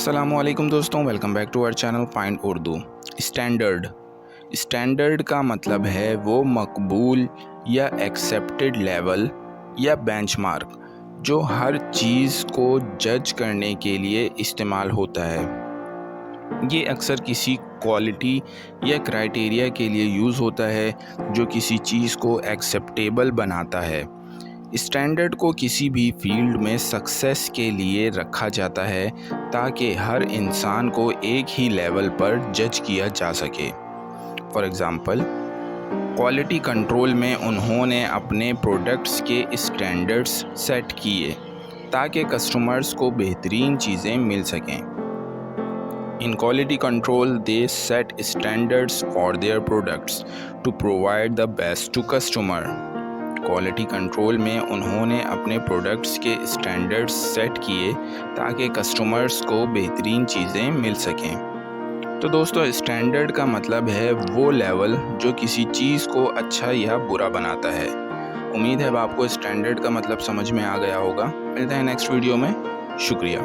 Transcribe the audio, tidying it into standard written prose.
अस्सलामुअलैकुम दोस्तों, welcome back to our channel find Urdu. Standard का मतलब है वो मकबूल या एक्सेप्टेड लेवल या बेंचमार्क जो हर चीज़ को जज करने के लिए इस्तेमाल होता है। ये अक्सर किसी क्वालिटी या क्राइटेरिया के लिए यूज़ होता है जो किसी चीज़ को एक्सेप्टेबल बनाता है। स्टैंडर्ड को किसी भी फील्ड में सक्सेस के लिए रखा जाता है ताकि हर इंसान को एक ही लेवल पर जज किया जा सके। फॉर एग्ज़ाम्पल, क्वालिटी कंट्रोल में उन्होंने अपने प्रोडक्ट्स के स्टैंडर्ड्स सेट किए ताकि कस्टमर्स को बेहतरीन चीज़ें मिल सकें। In quality control, they set standards for their products to provide the best to customer. Quality control में उन्होंने अपने प्रोडक्ट्स के स्टैंडर्ड्स सेट किए ताकि कस्टमर्स को बेहतरीन चीज़ें मिल सकें। तो दोस्तों, स्टैंडर्ड का मतलब है वो लेवल जो किसी चीज़ को अच्छा या बुरा बनाता है। उम्मीद है अब आपको स्टैंडर्ड का मतलब समझ में आ गया होगा। मिलते हैं नेक्स्ट वीडियो में। शुक्रिया।